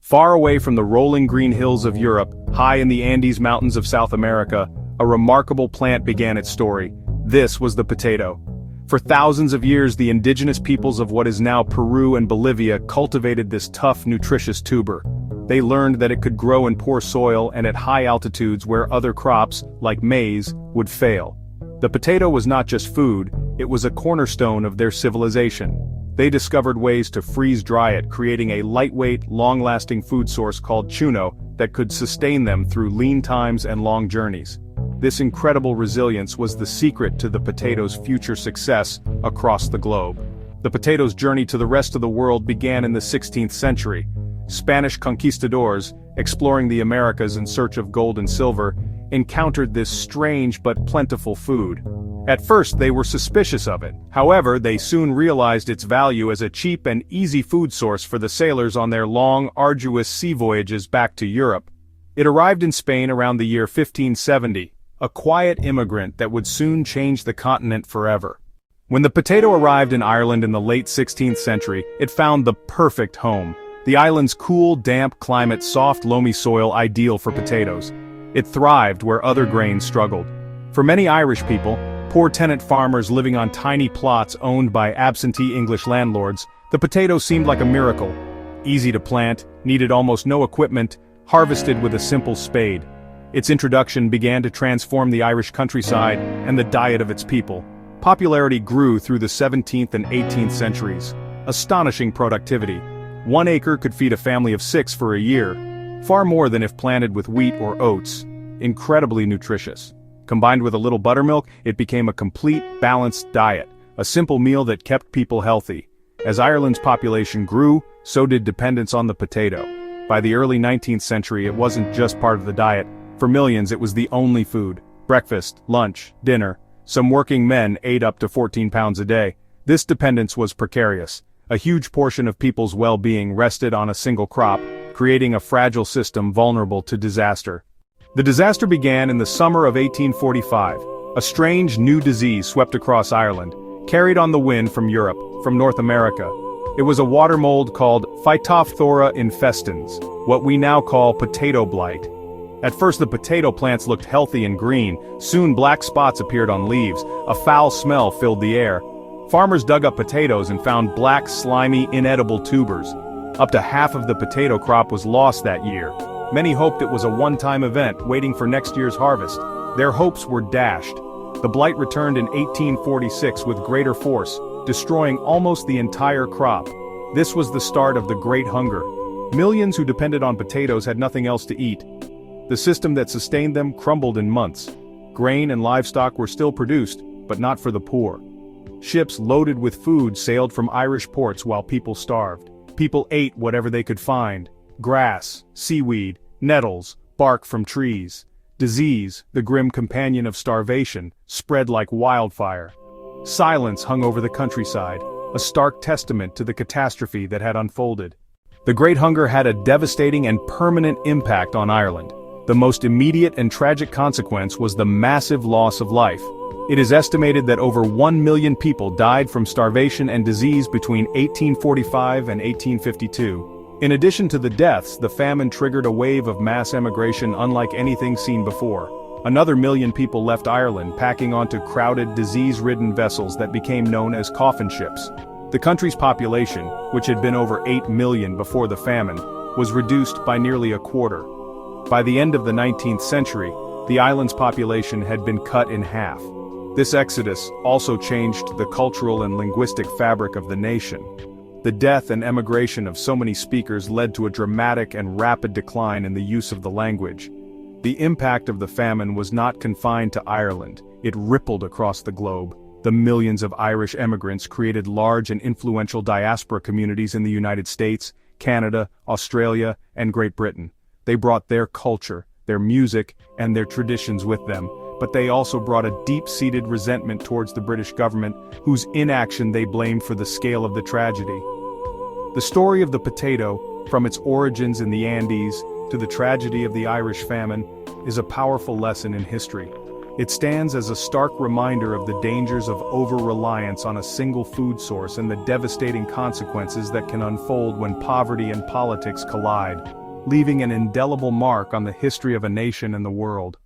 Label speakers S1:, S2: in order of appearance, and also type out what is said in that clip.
S1: Far away from the rolling green hills of Europe, high in the Andes Mountains of South America, a remarkable plant began its story. This was the potato. For thousands of years, the indigenous peoples of what is now Peru and Bolivia cultivated this tough, nutritious tuber. They learned that it could grow in poor soil and at high altitudes where other crops, like maize, would fail. The potato was not just food, it was a cornerstone of their civilization. They discovered ways to freeze-dry it, creating a lightweight, long-lasting food source called chuno that could sustain them through lean times and long journeys. This incredible resilience was the secret to the potato's future success across the globe. The potato's journey to the rest of the world began in the 16th century. Spanish conquistadors, exploring the Americas in search of gold and silver, encountered this strange but plentiful food. At first they were suspicious of it. However, they soon realized its value as a cheap and easy food source for the sailors on their long, arduous sea voyages back to Europe. It arrived in Spain around the year 1570, a quiet immigrant that would soon change the continent forever. When the potato arrived in Ireland in the late 16th century, it found the perfect home. The island's cool, damp climate, soft, loamy soil ideal for potatoes. It thrived where other grains struggled. For many Irish people, poor tenant farmers living on tiny plots owned by absentee English landlords, the potato seemed like a miracle. Easy to plant, needed almost no equipment, harvested with a simple spade. Its introduction began to transform the Irish countryside and the diet of its people. Popularity grew through the 17th and 18th centuries. Astonishing productivity. 1 acre could feed a family of 6 for a year, far more than if planted with wheat or oats. Incredibly nutritious. Combined with a little buttermilk, it became a complete, balanced diet, a simple meal that kept people healthy. As Ireland's population grew, so did dependence on the potato. By the early 19th century, it wasn't just part of the diet. For millions, it was the only food. Breakfast, lunch, dinner. Some working men ate up to 14 pounds a day. This dependence was precarious. A huge portion of people's well-being rested on a single crop, creating a fragile system vulnerable to disaster. The disaster began in the summer of 1845. A strange new disease swept across Ireland, carried on the wind from Europe, from North America. It was a water mold called Phytophthora infestans, what we now call potato blight. At first the potato plants looked healthy and green. Soon black spots appeared on leaves. A foul smell filled the air. Farmers dug up potatoes and found black, slimy, inedible tubers. Up to half of the potato crop was lost that year. Many hoped it was a one-time event, waiting for next year's harvest. Their hopes were dashed. The blight returned in 1846 with greater force, destroying almost the entire crop. This was the start of the Great Hunger. Millions who depended on potatoes had nothing else to eat. The system that sustained them crumbled in months. Grain and livestock were still produced, but not for the poor. Ships loaded with food sailed from Irish ports while people starved. People ate whatever they could find. Grass, seaweed, nettles, bark from trees. Disease, the grim companion of starvation, spread like wildfire. Silence hung over the countryside, a stark testament to the catastrophe that had unfolded. The Great Hunger had a devastating and permanent impact on Ireland. The most immediate and tragic consequence was the massive loss of life. It is estimated that over 1 million people died from starvation and disease between 1845 and 1852. In addition to the deaths, the famine triggered a wave of mass emigration unlike anything seen before. Another 1 million people left Ireland, packing onto crowded, disease-ridden vessels that became known as coffin ships. The country's population, which had been over 8 million before the famine, was reduced by nearly a quarter. By the end of the 19th century, the island's population had been cut in half. This exodus also changed the cultural and linguistic fabric of the nation. The death and emigration of so many speakers led to a dramatic and rapid decline in the use of the language. The impact of the famine was not confined to Ireland, it rippled across the globe. The millions of Irish emigrants created large and influential diaspora communities in the United States, Canada, Australia, and Great Britain. They brought their culture, their music, and their traditions with them, but they also brought a deep-seated resentment towards the British government, whose inaction they blamed for the scale of the tragedy. The story of the potato, from its origins in the Andes to the tragedy of the Irish famine, is a powerful lesson in history. It stands as a stark reminder of the dangers of over-reliance on a single food source and the devastating consequences that can unfold when poverty and politics collide, leaving an indelible mark on the history of a nation and the world.